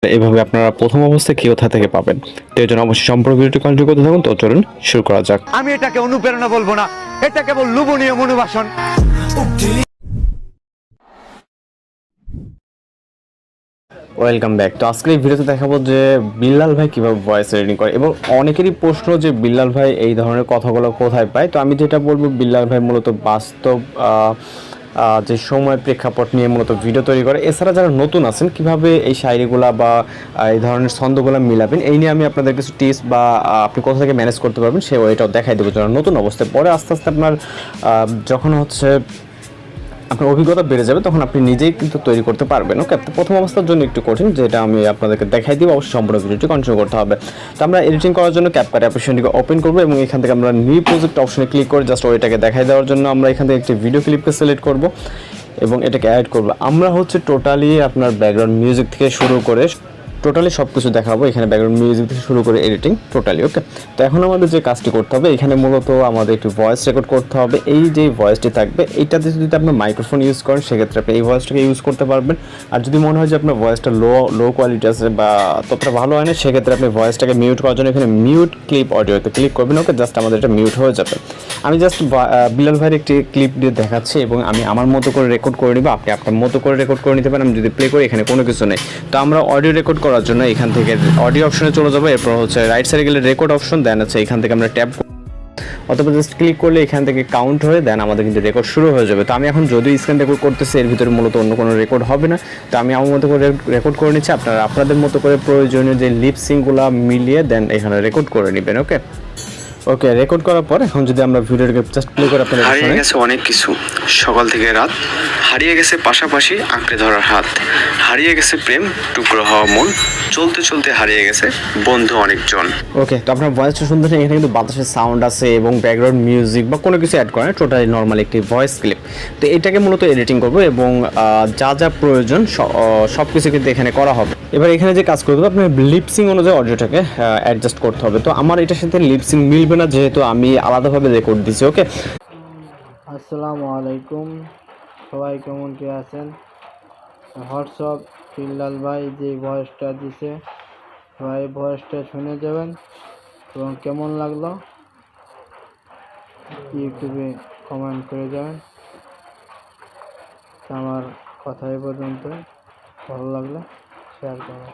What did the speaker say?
এভাবে আপনারা প্রথম অবস্থায় কি কোথা থেকে পাবেন। তো এই জন্য অবশ্যই সম্পূর্ণ ভিডিওটি কন্টিনিউ করতে থাকুন। তো চলুন শুরু করা যাক। আমি এটাকে অনুপ্রেরণা বলবো না, এটা কেবল লোভনীয় মনোবাসন। Welcome back. তো আজকের এই ভিডিওতে দেখাবো যে বিল্লাল ভাই কিভাবে ভয়েস রেকর্ডিং করে, এবং অনেকেরই প্রশ্ন যে বিল্লাল ভাই এই ধরনের কথাগুলো কোথায় পায়। তো আমি যেটা বলবো, বিল্লাল ভাই মূলত বাস্তব যে সময় প্রেক্ষাপট নিয়ে মূলত ভিডিও তৈরি করে। এছাড়া যারা নতুন আছেন কিভাবে এই শায়রিগুলা বা এই ধরনের ছন্দগুলো মিলাবেন, এই নিয়ে আমি আপনাদের কিছু টিপস বা আপনি কোথা থেকে ম্যানেজ করতে পারবেন সে ওইটাও দেখাই দেবো যারা নতুন অবস্থায়। পরে আস্তে আস্তে আপনার যখন হচ্ছে আপনার অভিজ্ঞতা বেড়ে যাবে তখন আপনি নিজেই কিন্তু তৈরি করতে পারবেন। ওকে, তো প্রথম অবস্থার জন্য একটু কঠিন, যেটা আমি আপনাদেরকে দেখাই দিব। অবশ্যই সম্পূর্ণ ভিডিওটি কন্টিনিউ করতে হবে। তো আমরা এডিটিং করার জন্য ক্যাপকাট অ্যাপ্লিকেশনটিকে ওপেন করবো এবং এখান থেকে আমরা নিউ প্রজেক্ট অপশনে ক্লিক করে জাস্ট ওইটাকে দেখাই দেওয়ার জন্য আমরা এখান থেকে একটি ভিডিও ক্লিপকে সিলেক্ট করব এবং এটাকে অ্যাড করব। আমরা হচ্ছে টোটালি আপনার ব্যাকগ্রাউন্ড মিউজিক থেকে শুরু করে টোটালি সব কিছু দেখাবো, এখানে ব্যাকগ্রাউন্ড মিউজিক থেকে শুরু করে এডিটিং টোটালি। ওকে, তো এখন আমাদের যে কাজটি করতে হবে, এখানে মূলত আমাদের একটু ভয়েস রেকর্ড করতে হবে। এই যে ভয়েসটি থাকবে এইটাতে যদি আপনার মাইক্রোফোন ইউজ করেন সেক্ষেত্রে আপনি এই ভয়েসটাকে ইউজ করতে পারবেন। আর যদি মনে হয় যে আপনার ভয়েসটা লো কোয়ালিটি আছে বা ততটা ভালো হয় না, সেক্ষেত্রে আপনি ভয়েসটাকে মিউট করার জন্য এখানে মিউট ক্লিপ অডিওতে ক্লিক করবেন। ওকে, জাস্ট আমাদের এটা মিউট হয়ে যাবে। আমি জাস্ট বিল্লাল ভাইয়ের একটি ক্লিপ দিয়ে দেখাচ্ছি এবং আমি আমার মতো করে রেকর্ড করে নিব, আপনি আপনার মতো করে রেকর্ড করে নিতে পারেন। আমি যদি প্লে করি এখানে কোনো কিছু নেই। তো আমরা অডিও রেকর্ড করার জন্য এখান থেকে অডিও অপশনে চলে যাবো, এরপর হচ্ছে রাইট সাইডে গেলে রেকর্ড অপশন, দেন হচ্ছে এখান থেকে আমরা ট্যাপ অথবা জাস্ট ক্লিক করলে এখান থেকে কাউন্ট হয়ে দেন আমাদের কিন্তু রেকর্ড শুরু হয়ে যাবে। তো আমি এখন যদি স্ক্রিন রেকর্ড করতেছি এর ভিতরে মূলত অন্য কোনো রেকর্ড হবে না। তো আমি আমার মতো করে রেকর্ড করে নিচ্ছি, আপনারা আপনাদের মতো করে প্রয়োজনীয় যে লিপসিংগুলো মিলিয়ে দেন এখানে রেকর্ড করে নেবেন। ওকে, রেকর্ড করার পর এখন যদি আমরা ভিডিওটাকে জাস্ট প্লে করে আপনাদের হারিয়ে গেছে অনেক কিছু, সকাল থেকে রাত হারিয়ে গেছে, পাশাপাশি আঁকড়ে ধরার হাত হারিয়ে গেছে, প্রেম টুকরো হওয়া মন চলতে চলতে হারিয়ে গেছে বন্ধু অনেকজন। ওকে, তো আপনার ভয়েসটা শুনতে এখানে কিন্তু বাতাসের সাউন্ড আছে এবং ব্যাকগ্রাউন্ড মিউজিক বা কোনো কিছু অ্যাড করেন, টোটালি নর্মাল একটি ভয়েস ক্লিপ। তো এটাকে মূলত এডিটিং করবো এবং যা যা প্রয়োজন সব কিছু কিন্তু এখানে করা হবে। এবার এখানে যে কাজ করতে হবে, আপনার লিপসিং অনুযায়ী অডিওটাকে অ্যাডজাস্ট করতে হবে। তো আমার এটার সাথে লিপসিং মিলবে না, যেহেতু আমি আলাদাভাবে রেকর্ড দিচ্ছি। ওকে, আসসালামু আলাইকুম, সবাই কেমন কি আছেন? হোয়াটসঅ্যাপ বিল্লাল ভাই যে ভয়েসটা দিছে, সবাই ভয়েসটা শুনে যাবেন এবং কেমন লাগলো ইউটিউবে কমেন্ট করে যাবেন। আমার কথা এ পর্যন্ত, ভালো লাগলে শেয়ার করবেন।